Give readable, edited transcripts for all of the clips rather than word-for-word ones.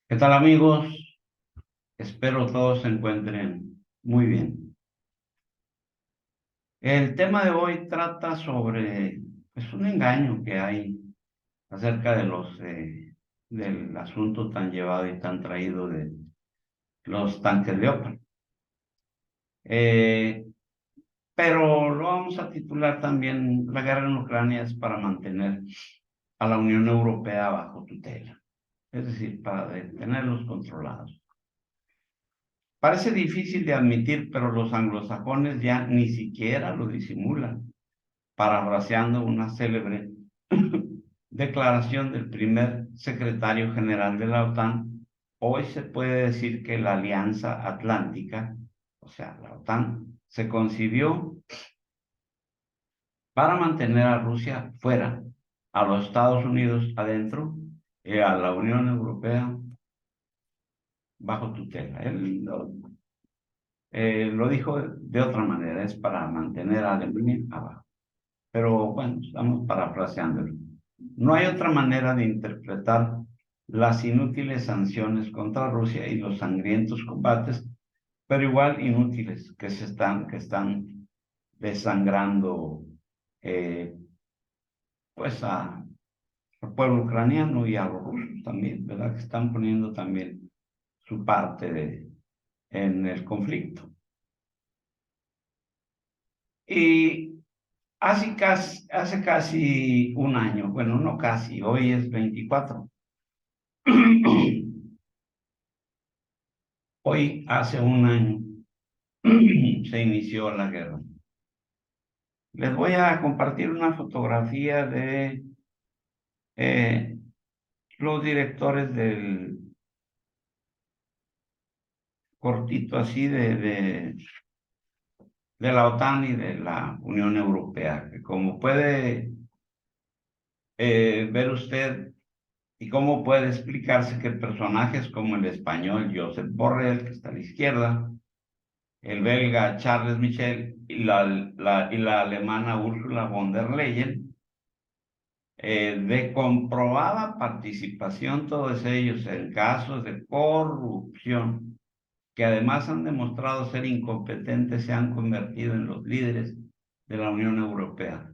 ¿Qué tal, amigos? Espero todos se encuentren muy bien. El tema de hoy trata sobre un engaño que hay acerca de del asunto tan llevado y tan traído de los tanques Leopard. Eh, pero lo vamos a titular también: la guerra en Ucrania es para mantener a la Unión Europea bajo tutela, es decir, para tenerlos controlados. Parece difícil de admitir, pero los anglosajones ya ni siquiera lo disimulan, parafraseando una célebre declaración del primer secretario general de la OTAN. Hoy se puede decir que la Alianza Atlántica, o sea, la OTAN, se concibió para mantener a Rusia fuera, a los Estados Unidos adentro y a la Unión Europea bajo tutela. Lo dijo de otra manera: es para mantener a Alemania abajo. Pero bueno, estamos parafraseándolo. No hay otra manera de interpretar las inútiles sanciones contra Rusia y los sangrientos combates, pero igual inútiles, que están desangrando eh, pues al pueblo ucraniano y a los rusos también, ¿verdad? Que están poniendo también su parte en el conflicto. Y hace casi un año, bueno, no casi, hoy es 24. Hoy hace un año se inició la guerra. Les voy a compartir una fotografía de eh, los directores del cortito así de la OTAN y de la Unión Europea, que como puede ver usted, y cómo puede explicarse que personajes como el español Josep Borrell, que está a la izquierda, el belga Charles Michel y la alemana Ursula von der Leyen, de comprobada participación todos ellos en casos de corrupción, que además han demostrado ser incompetentes, se han convertido en los líderes de la Unión Europea,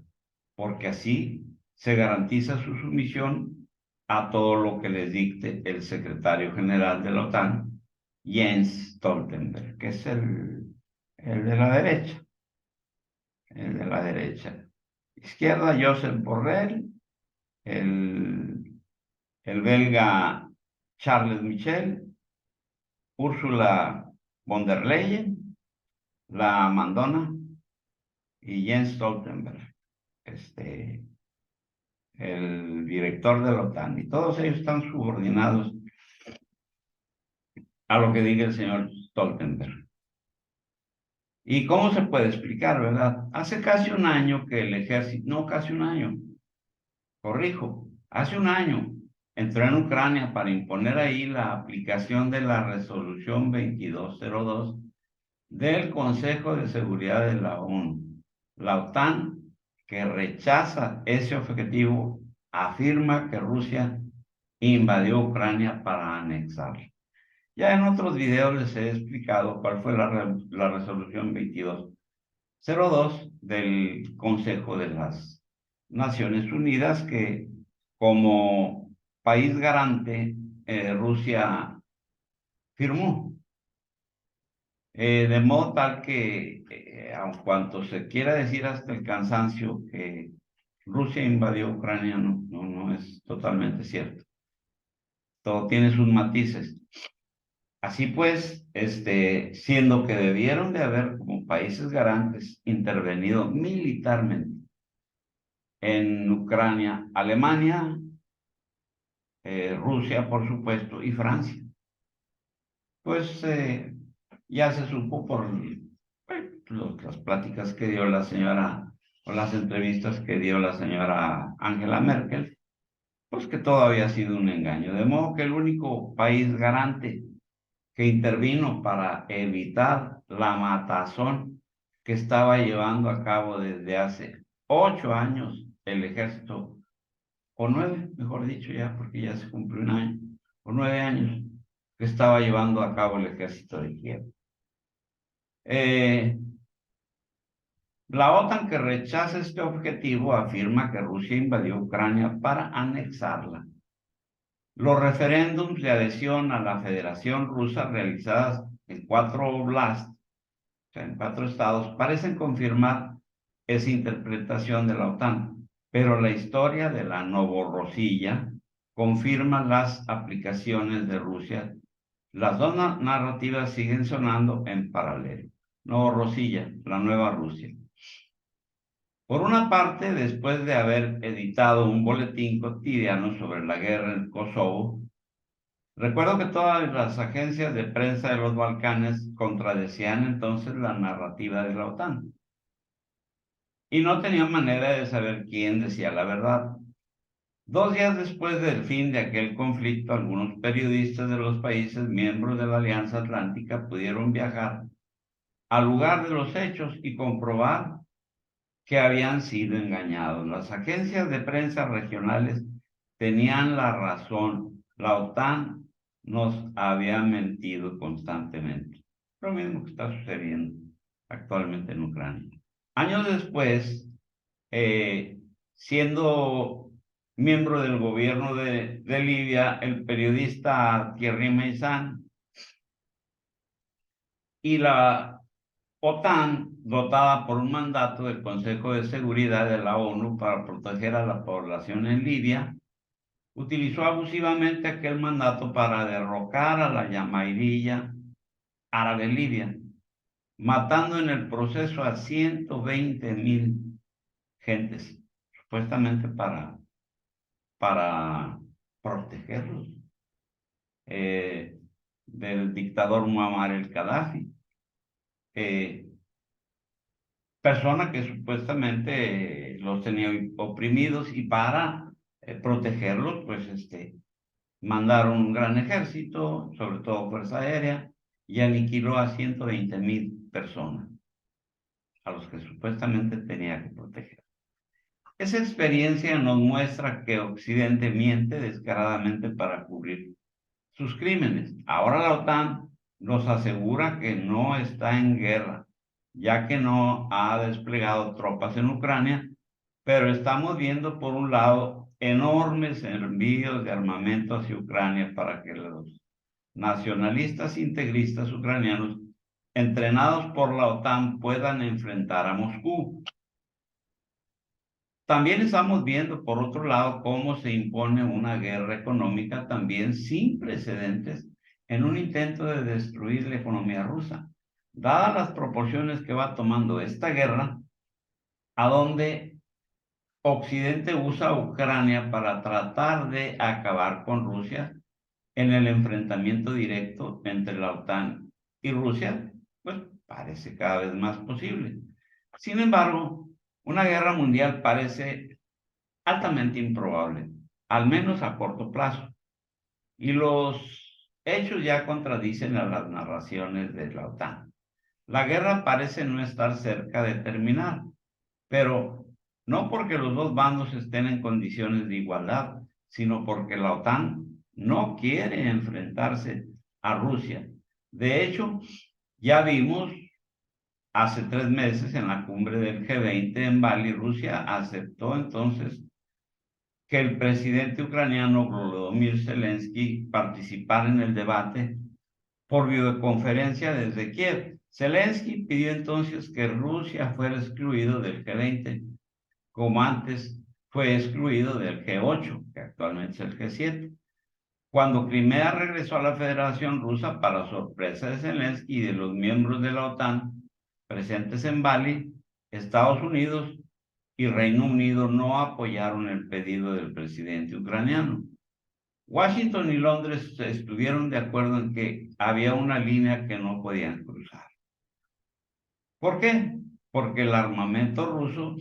porque así se garantiza su sumisión a todo lo que les dicte el secretario general de la OTAN, Jens Stoltenberg, que es el de la derecha, el de la derecha. Izquierda, Josep Borrell, el, el belga Charles Michel, Ursula von der Leyen, la mandona, y Jens Stoltenberg, este, el director de la OTAN. Y todos ellos están subordinados a lo que diga el señor Stoltenberg. ¿Y cómo se puede explicar, verdad? Hace casi un año que el ejército, no casi un año, corrijo, hace un año entró en Ucrania para imponer ahí la aplicación de la resolución 2202 del Consejo de Seguridad de la ONU. La OTAN, que rechaza ese objetivo, afirma que Rusia invadió Ucrania para anexarla. Ya en otros videos les he explicado cuál fue la resolución 2202 del Consejo de las Naciones Unidas, que como país garante Rusia firmó. De modo tal que, aun cuanto se quiera decir hasta el cansancio que Rusia invadió Ucrania, no es totalmente cierto. Todo tiene sus matices. Así pues, siendo que debieron de haber, como países garantes, intervenido militarmente en Ucrania, Alemania, Rusia, por supuesto, y Francia. Pues ya se supo por las pláticas que dio la señora, o las entrevistas que dio la señora Angela Merkel, pues que todo había sido un engaño. De modo que el único país garante que intervino para evitar la matazón que estaba llevando a cabo desde hace 8 años el ejército, o 9, mejor dicho, ya, porque ya se cumplió un año, o 9 años, que estaba llevando a cabo el ejército de Kiev. La OTAN, que rechaza este objetivo, afirma que Rusia invadió Ucrania para anexarla. Los referéndums de adhesión a la Federación Rusa realizados en 4 oblasts, o sea, en 4 estados, parecen confirmar esa interpretación de la OTAN, pero la historia de la Novorosilla confirma las aplicaciones de Rusia. Las dos narrativas siguen sonando en paralelo. Novorosilla, la nueva Rusia. Por una parte, después de haber editado un boletín cotidiano sobre la guerra en Kosovo, recuerdo que todas las agencias de prensa de los Balcanes contradecían entonces la narrativa de la OTAN y no tenían manera de saber quién decía la verdad. 2 días después del fin de aquel conflicto, algunos periodistas de los países miembros de la Alianza Atlántica pudieron viajar al lugar de los hechos y comprobar que habían sido engañados. Las agencias de prensa regionales tenían la razón. La OTAN nos había mentido constantemente. Lo mismo que está sucediendo actualmente en Ucrania. Años después, siendo miembro del gobierno de Libia, el periodista Thierry Meyssan y la OTAN, dotada por un mandato del Consejo de Seguridad de la ONU para proteger a la población en Libia, utilizó abusivamente aquel mandato para derrocar a la llamarilla árabe libia, matando en el proceso a 120,000 gentes, supuestamente para protegerlos del dictador Muammar el-Gaddafi. Persona que supuestamente los tenía oprimidos y para protegerlos, pues mandaron un gran ejército, sobre todo Fuerza Aérea, y aniquiló a 120,000 personas, a los que supuestamente tenía que proteger. Esa experiencia nos muestra que Occidente miente descaradamente para cubrir sus crímenes. Ahora la OTAN nos asegura que no está en guerra, ya que no ha desplegado tropas en Ucrania, pero estamos viendo por un lado enormes envíos de armamento hacia Ucrania para que los nacionalistas integristas ucranianos, entrenados por la OTAN, puedan enfrentar a Moscú. También estamos viendo, por otro lado, cómo se impone una guerra económica también sin precedentes en un intento de destruir la economía rusa. Dadas las proporciones que va tomando esta guerra, a donde Occidente usa a Ucrania para tratar de acabar con Rusia en el enfrentamiento directo entre la OTAN y Rusia, pues parece cada vez más posible. Sin embargo, una guerra mundial parece altamente improbable, al menos a corto plazo. Y los hechos ya contradicen a las narraciones de la OTAN. La guerra parece no estar cerca de terminar, pero no porque los dos bandos estén en condiciones de igualdad, sino porque la OTAN no quiere enfrentarse a Rusia. De hecho, ya vimos hace 3 meses en la cumbre del G20 en Bali, Rusia aceptó entonces que el presidente ucraniano Volodymyr Zelensky participara en el debate por videoconferencia desde Kiev. Zelensky pidió entonces que Rusia fuera excluido del G20, como antes fue excluido del G8, que actualmente es el G7. Cuando Crimea regresó a la Federación Rusa, para sorpresa de Zelensky y de los miembros de la OTAN presentes en Bali, Estados Unidos y Reino Unido no apoyaron el pedido del presidente ucraniano. Washington y Londres estuvieron de acuerdo en que había una línea que no podían cruzar. ¿Por qué? Porque el armamento ruso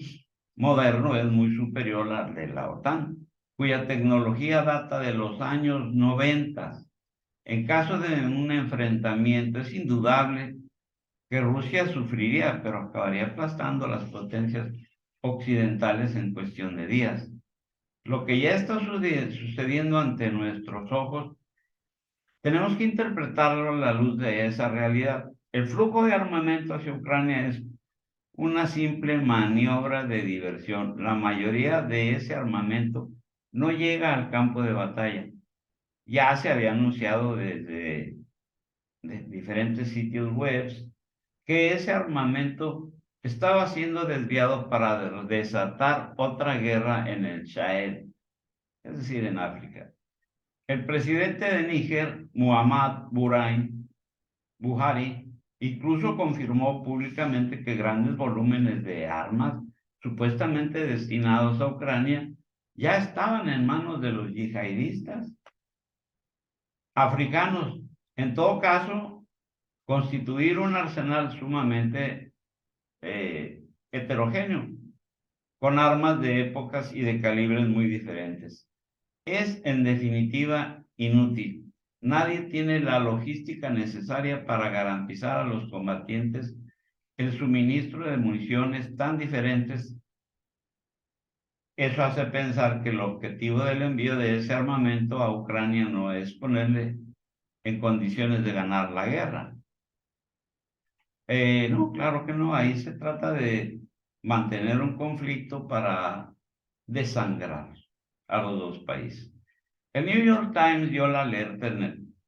moderno es muy superior al de la OTAN, cuya tecnología data de los años 90. En caso de un enfrentamiento, es indudable que Rusia sufriría, pero acabaría aplastando a las potencias occidentales en cuestión de días. Lo que ya está sucediendo ante nuestros ojos Tenemos que interpretarlo a la luz de esa realidad. El flujo de armamento hacia Ucrania es una simple maniobra de diversión. La mayoría de ese armamento no llega al campo de batalla. Ya se había anunciado desde de diferentes sitios web que ese armamento estaba siendo desviado para desatar otra guerra en el Sahel, es decir, en África. El presidente de Níger, Muhammad Buhari, incluso confirmó públicamente que grandes volúmenes de armas supuestamente destinados a Ucrania ya estaban en manos de los yihadistas africanos. En todo caso, constituir un arsenal sumamente heterogéneo, con armas de épocas y de calibres muy diferentes. Es, en definitiva, inútil. Nadie tiene la logística necesaria para garantizar a los combatientes el suministro de municiones tan diferentes. Eso hace pensar que el objetivo del envío de ese armamento a Ucrania no es ponerle en condiciones de ganar la guerra. No, claro que no. Ahí se trata de mantener un conflicto para desangrar a los dos países. El New York Times dio la alerta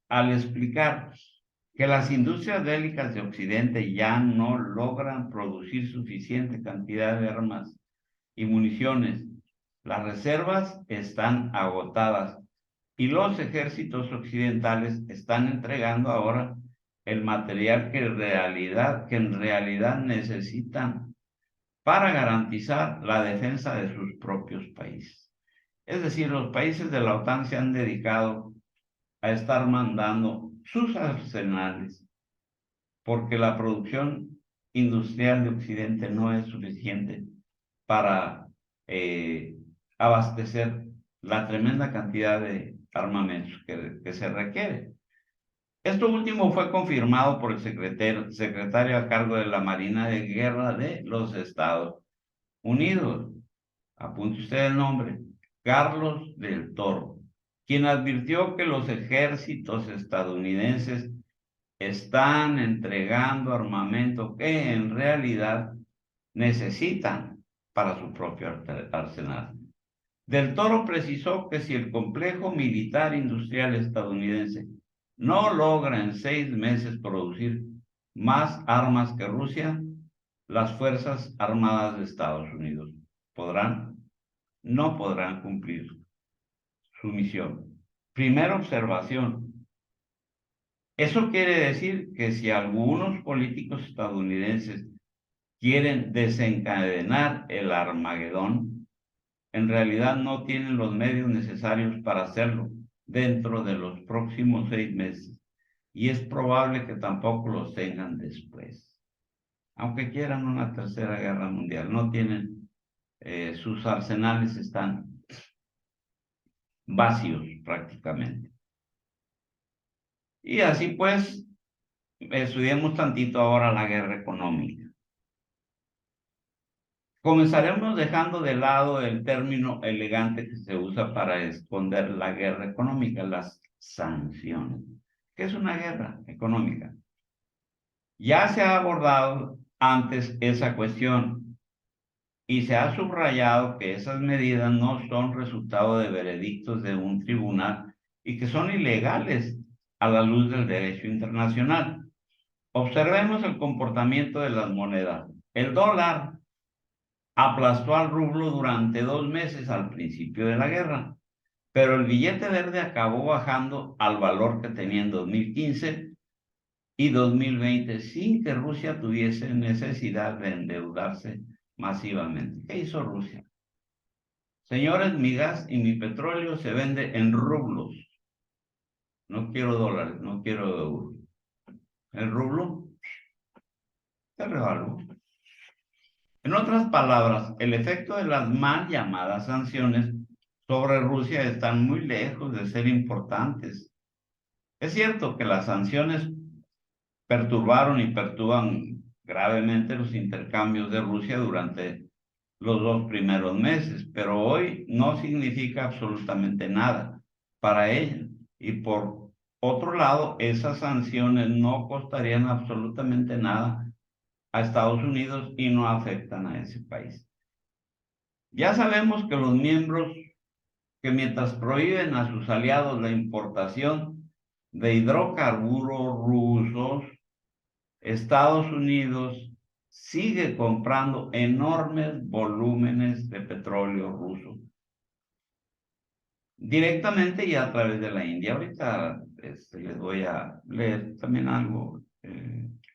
al explicar que las industrias bélicas de Occidente ya no logran producir suficiente cantidad de armas y municiones. Las reservas están agotadas y los ejércitos occidentales están entregando ahora el material que en realidad necesitan para garantizar la defensa de sus propios países. Es decir, los países de la OTAN se han dedicado a estar mandando sus arsenales porque la producción industrial de Occidente no es suficiente para abastecer la tremenda cantidad de armamentos que se requiere. Esto último fue confirmado por el secretario a cargo de la Marina de Guerra de los Estados Unidos. Apunte usted el nombre, Carlos del Toro, quien advirtió que los ejércitos estadounidenses están entregando armamento que en realidad necesitan para su propio arsenal. Del Toro precisó que si el complejo militar industrial estadounidense no logra en 6 meses producir más armas que Rusia, las Fuerzas Armadas de Estados Unidos no podrán cumplir su misión. Primera observación. Eso quiere decir que si algunos políticos estadounidenses quieren desencadenar el Armagedón, en realidad no tienen los medios necesarios para hacerlo dentro de los próximos 6 meses. Y es probable que tampoco los tengan después. Aunque quieran una tercera guerra mundial, no tienen, sus arsenales están vacíos prácticamente. Y así pues, estudiemos tantito ahora la guerra económica. Comenzaremos dejando de lado el término elegante que se usa para esconder la guerra económica, las sanciones. ¿Qué es una guerra económica? Ya se ha abordado antes esa cuestión y se ha subrayado que esas medidas no son resultado de veredictos de un tribunal y que son ilegales a la luz del derecho internacional. Observemos el comportamiento de las monedas. El dólar aplastó al rublo durante 2 meses al principio de la guerra, pero el billete verde acabó bajando al valor que tenía en 2015 y 2020 sin que Rusia tuviese necesidad de endeudarse masivamente. ¿Qué hizo Rusia? Señores, mi gas y mi petróleo se vende en rublos. No quiero dólares, no quiero euros. El rublo se revaluó. En otras palabras, el efecto de las mal llamadas sanciones sobre Rusia están muy lejos de ser importantes. Es cierto que las sanciones perturbaron y perturban gravemente los intercambios de Rusia durante los 2 primeros meses, pero hoy no significa absolutamente nada para ella y por otro lado, esas sanciones no costarían absolutamente nada a Estados Unidos y no afectan a ese país. Ya sabemos que los miembros que mientras prohíben a sus aliados la importación de hidrocarburos rusos, Estados Unidos sigue comprando enormes volúmenes de petróleo ruso, directamente y a través de la India. Ahorita les voy a leer también algo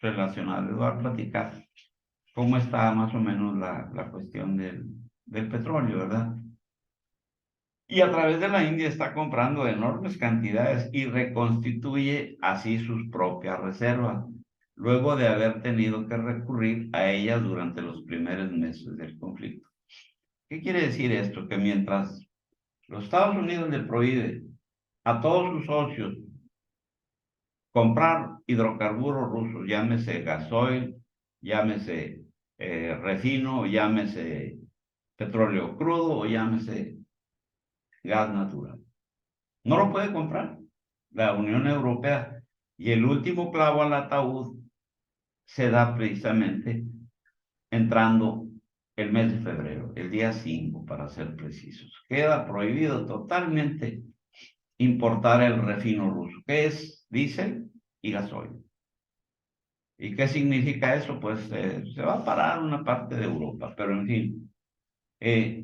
relacionado, les voy a platicar cómo está más o menos la cuestión del petróleo, ¿verdad? Y a través de la India está comprando enormes cantidades y reconstituye así sus propias reservas, luego de haber tenido que recurrir a ellas durante los primeros meses del conflicto. ¿Qué quiere decir esto? Que mientras los Estados Unidos le prohíbe a todos sus socios comprar hidrocarburos rusos, llámese gasoil, llámese refino, llámese petróleo crudo o llámese gas natural. No lo puede comprar la Unión Europea. Y el último clavo al ataúd se da precisamente entrando el mes de febrero, el día 5 para ser precisos. Queda prohibido totalmente importar el refino ruso, que es diésel y gasoil. ¿Y qué significa eso? Pues se va a parar una parte de Europa, pero en fin,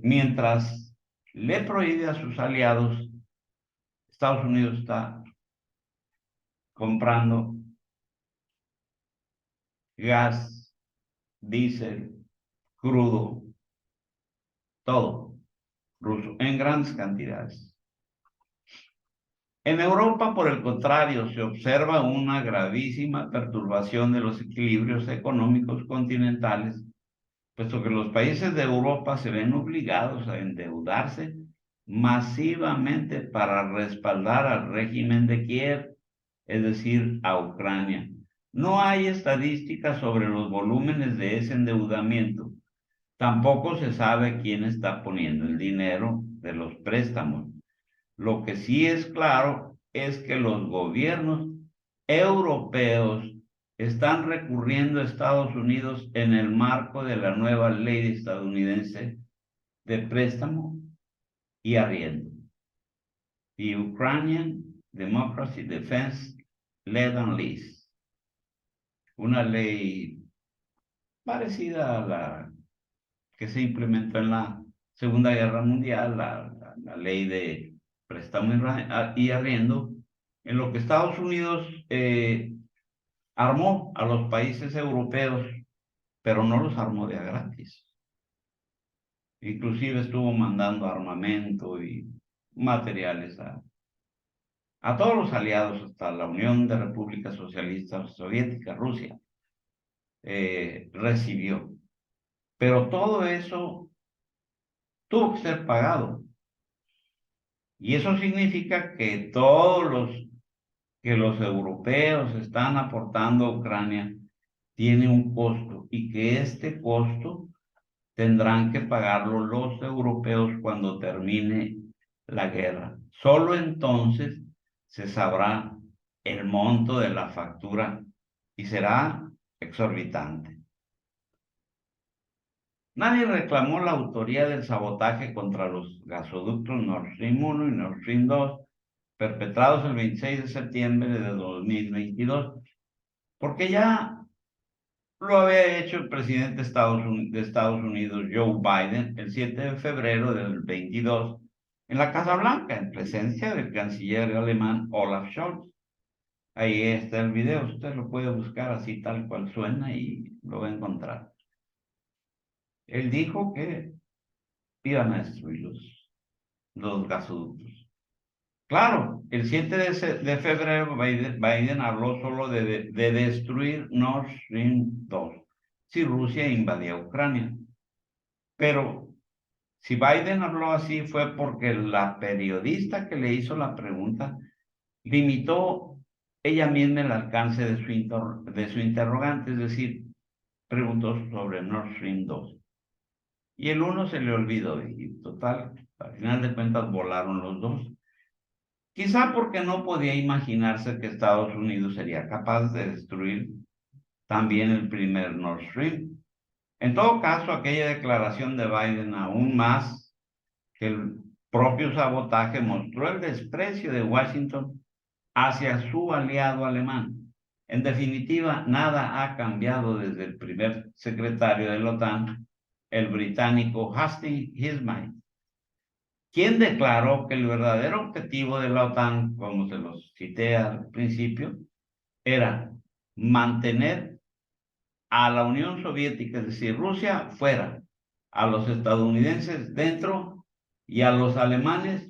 mientras le prohíbe a sus aliados, Estados Unidos está comprando gas, diésel, crudo, todo ruso, en grandes cantidades. En Europa, por el contrario, se observa una gravísima perturbación de los equilibrios económicos continentales, puesto que los países de Europa se ven obligados a endeudarse masivamente para respaldar al régimen de Kiev, es decir, a Ucrania. No hay estadísticas sobre los volúmenes de ese endeudamiento. Tampoco se sabe quién está poniendo el dinero de los préstamos. Lo que sí es claro es que los gobiernos europeos están recurriendo a Estados Unidos en el marco de la nueva ley estadounidense de préstamo y arriendo, the Ukrainian Democracy Defense Lend and Lease, una ley parecida a la que se implementó en la Segunda Guerra Mundial, la ley de préstamo y arriendo, en lo que Estados Unidos armó a los países europeos, pero no los armó de a gratis. Inclusive estuvo mandando armamento y materiales a todos los aliados, hasta la Unión de Repúblicas Socialistas Soviéticas, Rusia, recibió. Pero todo eso tuvo que ser pagado. Y eso significa que que los europeos están aportando a Ucrania tiene un costo y que este costo tendrán que pagarlo los europeos cuando termine la guerra. Solo entonces se sabrá el monto de la factura y será exorbitante. Nadie reclamó la autoría del sabotaje contra los gasoductos Nord Stream 1 y Nord Stream 2 perpetrados el 26 de septiembre de 2022, porque ya lo había hecho el presidente de Estados Unidos, Joe Biden, el 7 de febrero del 22, en la Casa Blanca, en presencia del canciller alemán Olaf Scholz. Ahí está el video, usted lo puede buscar así tal cual suena y lo va a encontrar. Él dijo que iban a destruir los gasoductos. Claro, el 7 de febrero Biden habló solo de destruir Nord Stream 2 si Rusia invadía Ucrania. Pero si Biden habló así fue porque la periodista que le hizo la pregunta limitó ella misma el alcance de su interrogante, es decir, preguntó sobre Nord Stream 2. Y el uno se le olvidó y total, al final de cuentas volaron los dos. Quizá porque no podía imaginarse que Estados Unidos sería capaz de destruir también el primer Nord Stream. En todo caso, aquella declaración de Biden, aún más que el propio sabotaje, mostró el desprecio de Washington hacia su aliado alemán. En definitiva, nada ha cambiado desde el primer secretario de la OTAN, el británico Hastings Gilmore, quien declaró que el verdadero objetivo de la OTAN, como se los cité al principio, era mantener a la Unión Soviética, es decir, Rusia, fuera, a los estadounidenses dentro y a los alemanes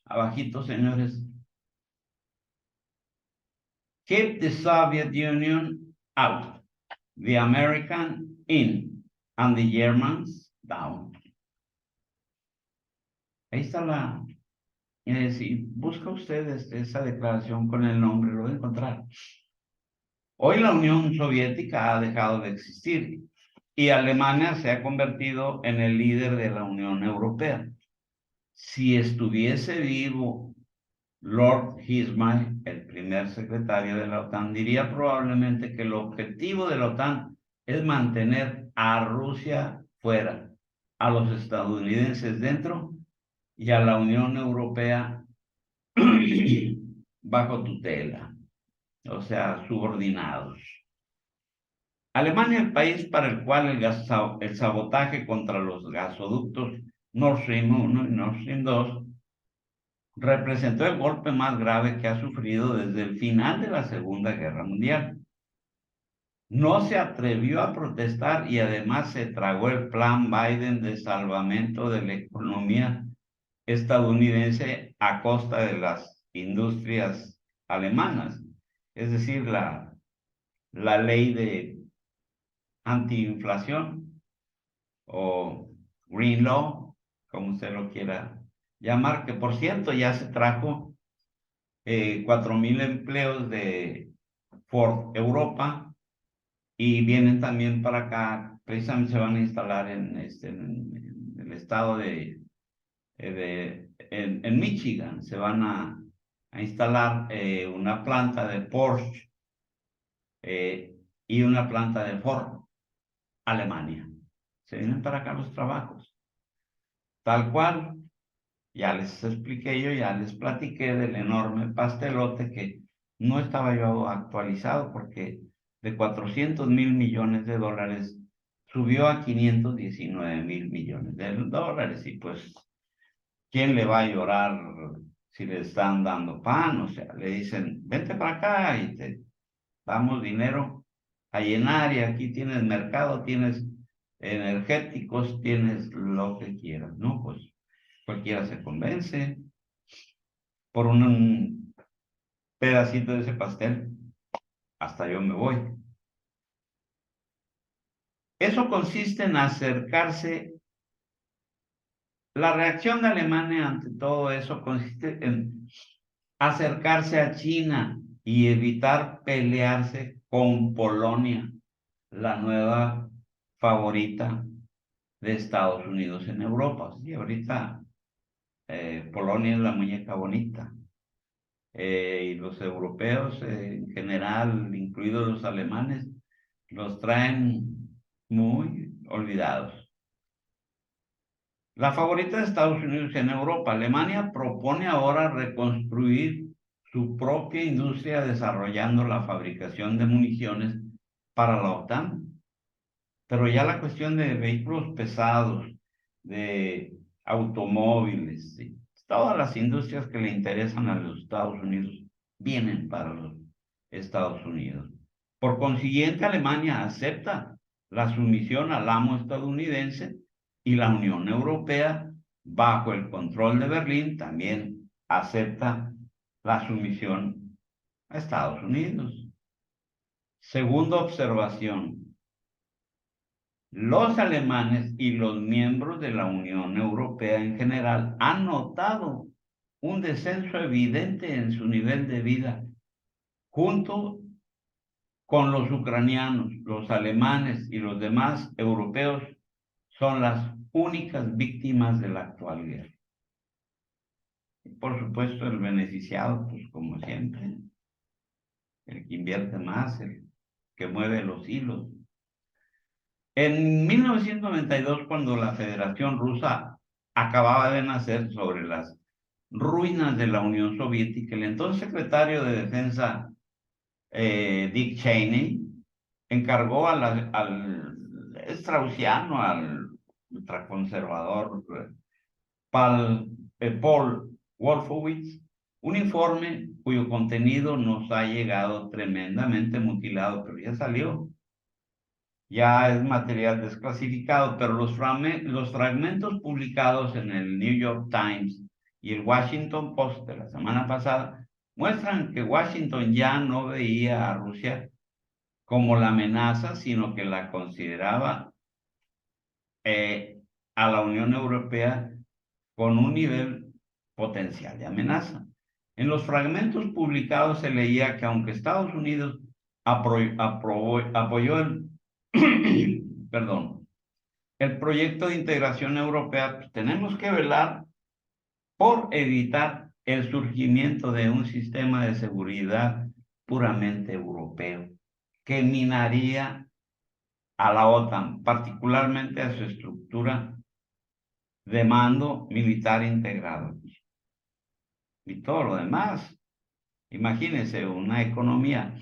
abajito, señores. Keep the Soviet Union out, the American in, and the Germans down. Ahí está la... si busca usted esa declaración con el nombre, lo va a encontrar. Hoy la Unión Soviética ha dejado de existir y Alemania se ha convertido en el líder de la Unión Europea. Si estuviese vivo Lord Hizmay, el primer secretario de la OTAN, diría probablemente que el objetivo de la OTAN es mantener a Rusia fuera, a los estadounidenses dentro y a la Unión Europea bajo tutela, o sea, subordinados. Alemania, el país para el cual el sabotaje contra los gasoductos Nord Stream 1 y Nord Stream 2 representó el golpe más grave que ha sufrido desde el final de la Segunda Guerra Mundial. No se atrevió a protestar y además se tragó el plan Biden de salvamento de la economía estadounidense a costa de las industrias alemanas. Es decir, la ley de antiinflación o Green Law, como usted lo quiera llamar, que por cierto ya se trajo 4,000 empleos de Ford Europa y vienen también para acá, precisamente se van a instalar en el estado en Michigan, se van a instalar una planta de Porsche y una planta de Ford, Alemania. Se vienen para acá los trabajos. Tal cual, ya les expliqué yo, ya les platiqué del enorme pastelote que no estaba yo actualizado porque de 400,000 millones de dólares subió a 519,000 millones de dólares. Y pues, ¿quién le va a llorar si le están dando pan? O sea, le dicen, vente para acá y te damos dinero a llenar y aquí tienes mercado, tienes energéticos, tienes lo que quieras, ¿no? Pues cualquiera se convence por un pedacito de ese pastel, hasta yo me voy. Eso consiste en acercarse, la reacción de Alemania ante todo eso consiste en acercarse a China y evitar pelearse con Polonia, la nueva favorita de Estados Unidos en Europa. Y ahorita Polonia es la muñeca bonita. Y los europeos en general, incluidos los alemanes, los traen muy olvidados. La favorita de Estados Unidos en Europa, Alemania propone ahora reconstruir su propia industria desarrollando la fabricación de municiones para la OTAN. Pero ya la cuestión de vehículos pesados, de automóviles, ¿sí? Todas las industrias que le interesan a los Estados Unidos vienen para los Estados Unidos. Por consiguiente, Alemania acepta la sumisión al amo estadounidense y la Unión Europea, bajo el control de Berlín, también acepta la sumisión a Estados Unidos. Segunda observación. Los alemanes y los miembros de la Unión Europea en general han notado un descenso evidente en su nivel de vida, junto con los ucranianos, los alemanes y los demás europeos son las únicas víctimas de la actual guerra. Y por supuesto, el beneficiado, pues como siempre, el que invierte más, el que mueve los hilos. En 1992, cuando la Federación Rusa acababa de nacer sobre las ruinas de la Unión Soviética, el entonces secretario de Defensa, Dick Cheney, encargó al straussiano, al ultraconservador Paul Wolfowitz, un informe cuyo contenido nos ha llegado tremendamente mutilado, pero ya salió, ya es material desclasificado, pero los fragmentos publicados en el New York Times y el Washington Post de la semana pasada muestran que Washington ya no veía a Rusia como la amenaza, sino que la consideraba a la Unión Europea con un nivel potencial de amenaza. En los fragmentos publicados se leía que aunque Estados Unidos apoyó perdón, el proyecto de integración europea, pues tenemos que velar por evitar el surgimiento de un sistema de seguridad puramente europeo que minaría a la OTAN, particularmente a su estructura de mando militar integrado. Y todo lo demás. Imagínense una economía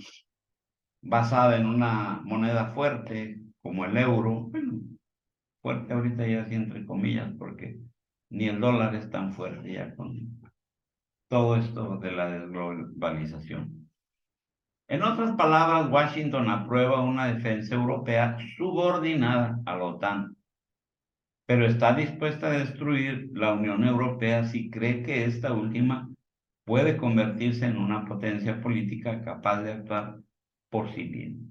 basada en una moneda fuerte como el euro, bueno, fuerte ahorita ya así entre comillas, porque ni el dólar es tan fuerte ya con todo esto de la desglobalización. En otras palabras, Washington aprueba una defensa europea subordinada a la OTAN, pero está dispuesta a destruir la Unión Europea si cree que esta última puede convertirse en una potencia política capaz de actuar por sí misma.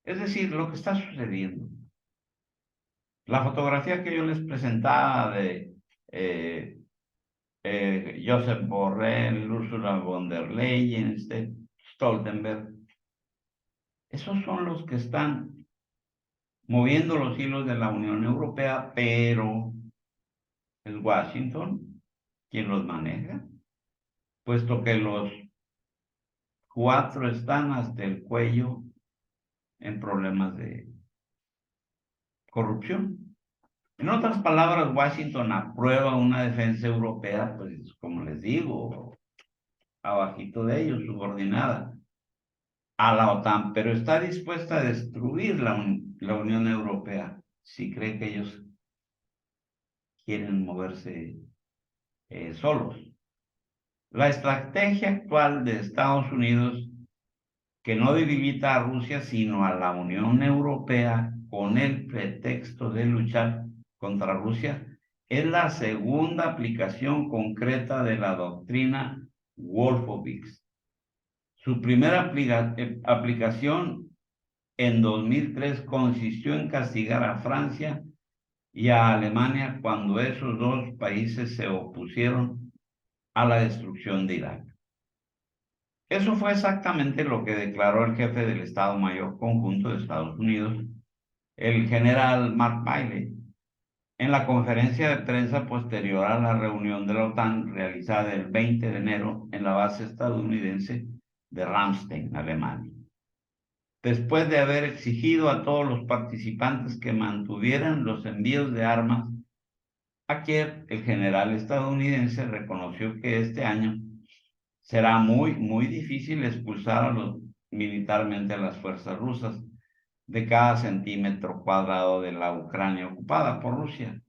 Es decir, lo que está sucediendo. La fotografía que yo les presentaba de eh, Josep Borrell, Ursula von der Leyen, Stoltenberg, esos son los que están moviendo los hilos de la Unión Europea, pero es Washington quien los maneja, puesto que los cuatro están hasta el cuello en problemas de corrupción. En otras palabras, Washington aprueba una defensa europea, pues como les digo, abajito de ellos, subordinada a la OTAN, pero está dispuesta a destruir la Unión Europea si cree que ellos quieren moverse solos. La estrategia actual de Estados Unidos, que no debilita a Rusia, sino a la Unión Europea con el pretexto de luchar contra Rusia, es la segunda aplicación concreta de la doctrina Wolfowitz. Su primera aplicación en 2003 consistió en castigar a Francia y a Alemania cuando esos dos países se opusieron a la destrucción de Irak. Eso fue exactamente lo que declaró el jefe del Estado Mayor Conjunto de Estados Unidos, el general Mark Milley, en la conferencia de prensa posterior a la reunión de la OTAN realizada el 20 de enero en la base estadounidense de Ramstein, Alemania. Después de haber exigido a todos los participantes que mantuvieran los envíos de armas, ayer el general estadounidense reconoció que este año será muy difícil expulsar militarmente a las fuerzas rusas de cada centímetro cuadrado de la Ucrania ocupada por Rusia.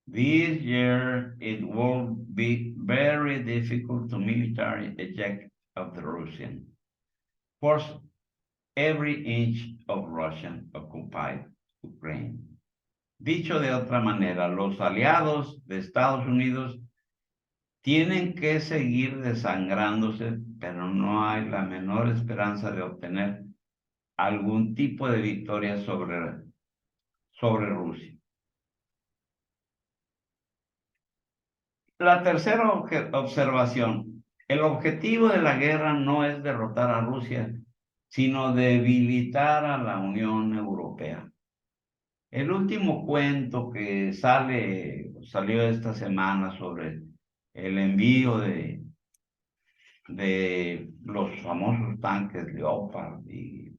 This year it will be very difficult to military eject of the Russian force every inch of Russian occupied Ukraine. Dicho de otra manera, los aliados de Estados Unidos tienen que seguir desangrándose, pero no hay la menor esperanza de obtener algún tipo de victoria sobre Rusia. La tercera observación, el objetivo de la guerra no es derrotar a Rusia, sino debilitar a la Unión Europea. El último cuento que salió esta semana sobre el envío de los famosos tanques Leopard, y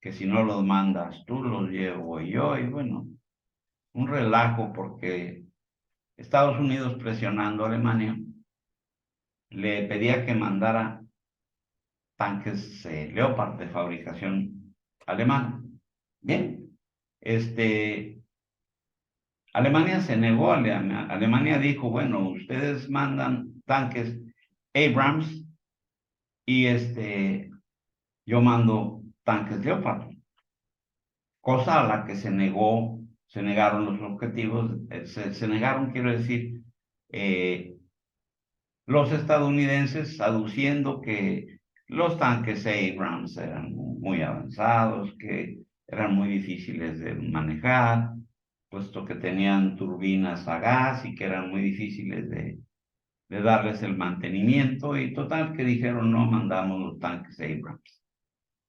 que si no los mandas tú, los llevo yo, y bueno, un relajo porque Estados Unidos, presionando a Alemania, le pedía que mandara tanques Leopard de fabricación alemana. Bien, Alemania se negó. Alemania dijo, bueno, ustedes mandan tanques Abrams y yo mando tanques Leopard, cosa a la que se negaron los objetivos, se negaron, quiero decir, eh, los estadounidenses, aduciendo que los tanques Abrams eran muy avanzados, que eran muy difíciles de manejar, puesto que tenían turbinas a gas y que eran muy difíciles de darles el mantenimiento, y total que dijeron, no mandamos los tanques Abrams,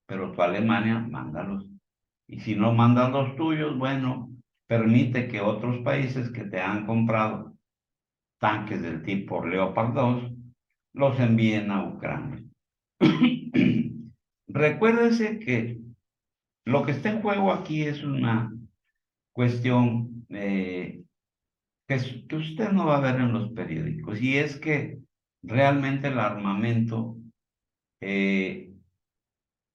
pero tu Alemania, mándalos. Y si no mandas los tuyos, bueno, permite que otros países que te han comprado tanques del tipo Leopard 2 los envíen a Ucrania. Recuérdese que lo que está en juego aquí es una cuestión que usted no va a ver en los periódicos, y es que realmente el armamento eh,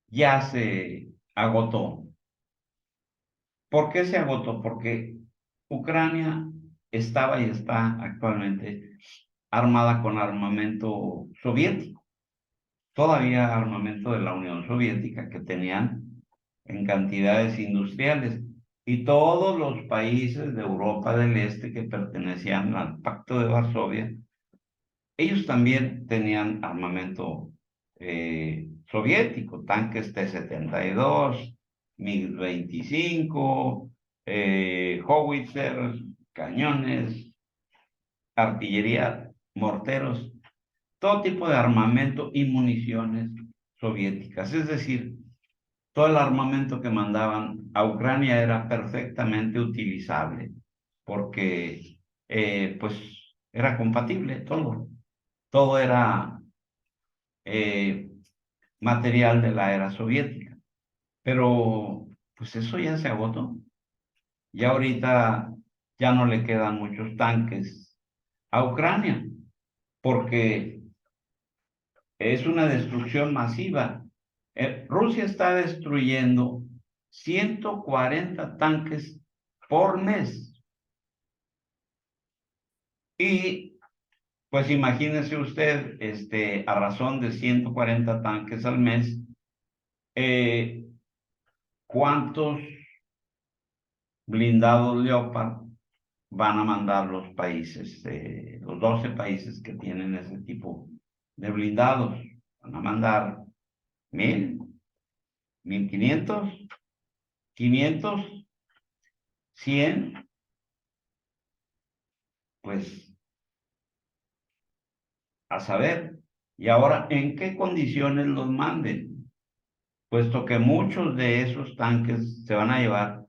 ya se agotó. ¿Por qué se agotó? Porque Ucrania estaba y está actualmente armada con armamento soviético, todavía armamento de la Unión Soviética que tenían en cantidades industriales. Y todos los países de Europa del Este que pertenecían al Pacto de Varsovia, ellos también tenían armamento soviético, tanques T-72, MiG-25, howitzers, cañones, artillería, morteros, todo tipo de armamento y municiones soviéticas. Es decir, todo el armamento que mandaban a Ucrania era perfectamente utilizable, porque pues era compatible todo era eh, material de la era soviética. Pero pues eso ya se agotó. Ya ahorita ya no le quedan muchos tanques a Ucrania, porque es una destrucción masiva. Rusia está destruyendo 140 tanques por mes. Y pues imagínese usted, a razón de 140 tanques al mes, eh, ¿cuántos blindados Leopard van a mandar los países, los 12 países que tienen ese tipo de blindados? Van a mandar 1000, 1500, 500, 100, pues a saber. Y ahora, ¿en qué condiciones los manden? Puesto que muchos de esos tanques se van a llevar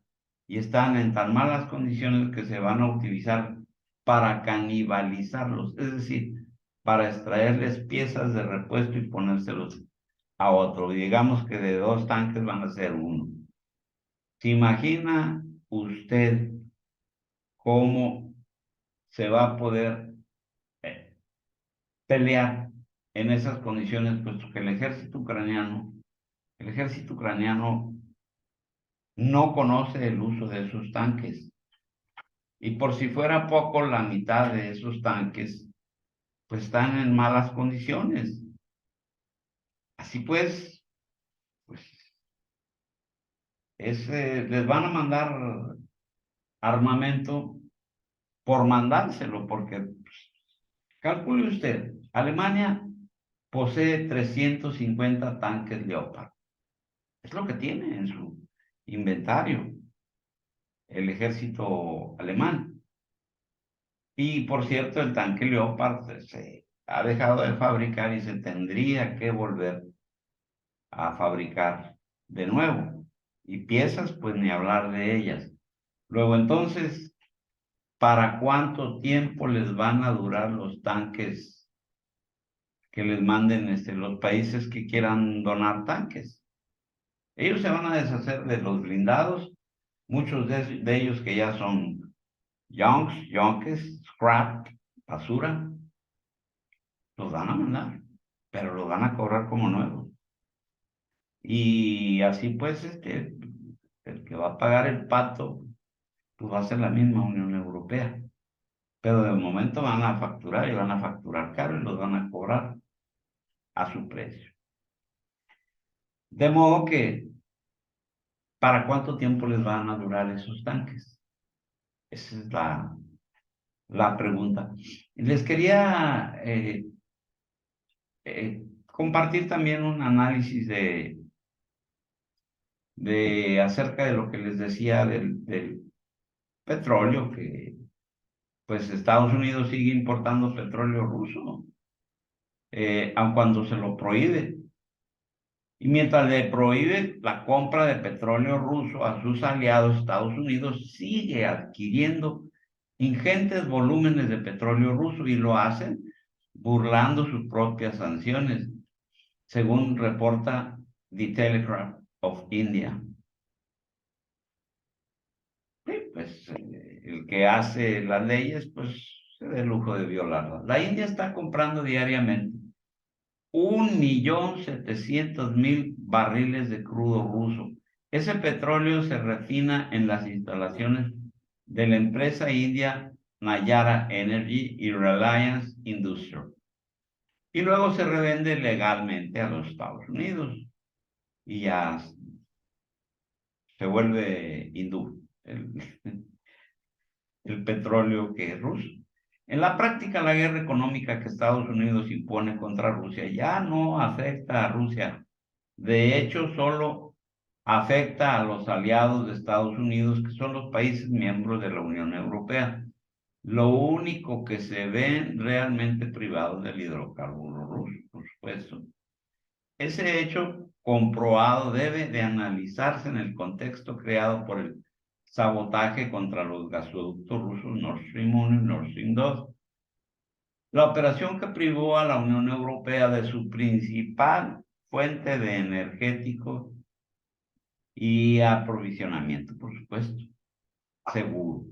y están en tan malas condiciones que se van a utilizar para canibalizarlos, es decir, para extraerles piezas de repuesto y ponérselos a otro. Y digamos que de 2 tanques van a ser uno. ¿Se imagina usted cómo se va a poder eh, pelear en esas condiciones, puesto que el ejército ucraniano no conoce el uso de esos tanques? Y por si fuera poco, la mitad de esos tanques pues están en malas condiciones. Así pues les van a mandar armamento por mandárselo, porque calcule usted, Alemania posee 350 tanques Leopard. Es lo que tiene en su inventario el ejército alemán. Y por cierto, el tanque Leopard se ha dejado de fabricar y se tendría que volver a fabricar de nuevo. Y piezas, pues ni hablar de ellas. Luego entonces, ¿para cuánto tiempo les van a durar los tanques que les manden los países que quieran donar tanques? Ellos se van a deshacer de los blindados, muchos de ellos que ya son junks, scrap, basura, los van a mandar, pero los van a cobrar como nuevos. Y así pues, el que va a pagar el pato, pues va a ser la misma Unión Europea. Pero de momento van a facturar y van a facturar caro y los van a cobrar a su precio. De modo que, ¿para cuánto tiempo les van a durar esos tanques? Esa es la pregunta. Les quería compartir también un análisis acerca de lo que les decía del petróleo, que pues Estados Unidos sigue importando petróleo ruso, aun cuando se lo prohíbe. Y mientras le prohíbe la compra de petróleo ruso a sus aliados, Estados Unidos sigue adquiriendo ingentes volúmenes de petróleo ruso y lo hacen burlando sus propias sanciones, según reporta The Telegraph of India. Sí, pues el que hace las leyes, pues se da el lujo de violarlas. La India está comprando diariamente 1.700.000 barriles de crudo ruso. Ese petróleo se refina en las instalaciones de la empresa india Nayara Energy y Reliance Industrial. Y luego se revende legalmente a los Estados Unidos. Y ya se vuelve hindú el petróleo que es ruso. En la práctica, la guerra económica que Estados Unidos impone contra Rusia ya no afecta a Rusia. De hecho, solo afecta a los aliados de Estados Unidos, que son los países miembros de la Unión Europea. Lo único que se ven realmente privados del hidrocarburo ruso, por supuesto. Ese hecho comprobado debe de analizarse en el contexto creado por el sabotaje contra los gasoductos rusos Nord Stream 1 y Nord Stream 2. La operación que privó a la Unión Europea de su principal fuente de energético y aprovisionamiento, por supuesto, seguro.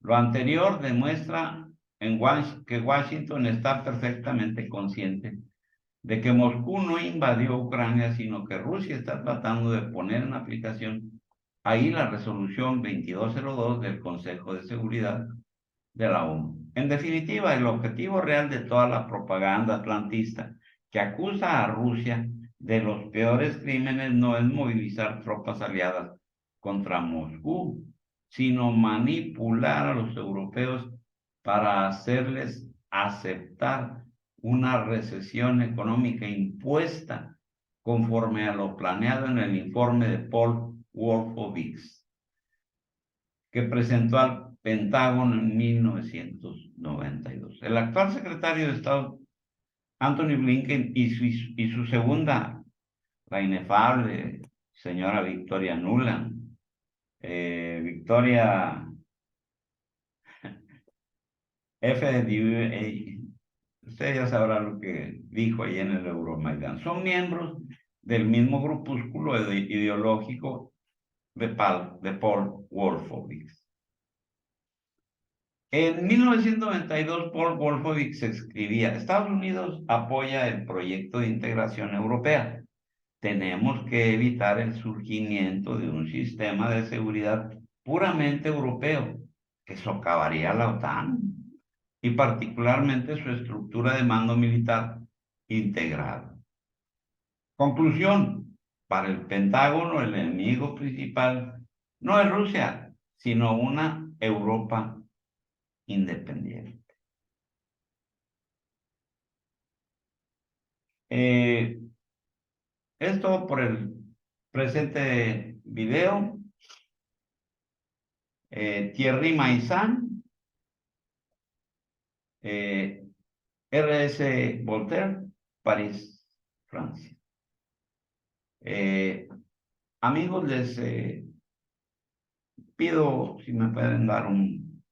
Lo anterior demuestra que Washington está perfectamente consciente de que Moscú no invadió Ucrania, sino que Rusia está tratando de poner en aplicación ahí la resolución 2202 del Consejo de Seguridad de la ONU. En definitiva, el objetivo real de toda la propaganda atlantista que acusa a Rusia de los peores crímenes no es movilizar tropas aliadas contra Moscú, sino manipular a los europeos para hacerles aceptar una recesión económica impuesta conforme a lo planeado en el informe de Paul Wolfowitz, que presentó al Pentágono en 1992. El actual secretario de Estado, Anthony Blinken, y su segunda, la inefable señora Victoria Nuland, Victoria usted ya sabrá lo que dijo ahí en el Euromaidan. Son miembros del mismo grupúsculo ideológico de Paul Wolfowitz. En 1992, Paul Wolfowitz escribía: Estados Unidos apoya el proyecto de integración europea. Tenemos que evitar el surgimiento de un sistema de seguridad puramente europeo que socavaría la OTAN y particularmente su estructura de mando militar integrado. Conclusión: para el Pentágono, el enemigo principal no es Rusia, sino una Europa independiente. Esto por el presente video. Thierry Maizan, RS Voltaire, París, Francia. Amigos, les pido si me pueden dar un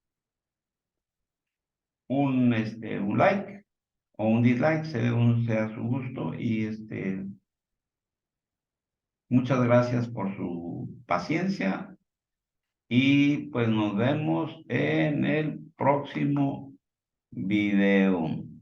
un like o un dislike, sea su gusto. Y muchas gracias por su paciencia. Y pues nos vemos en el próximo video.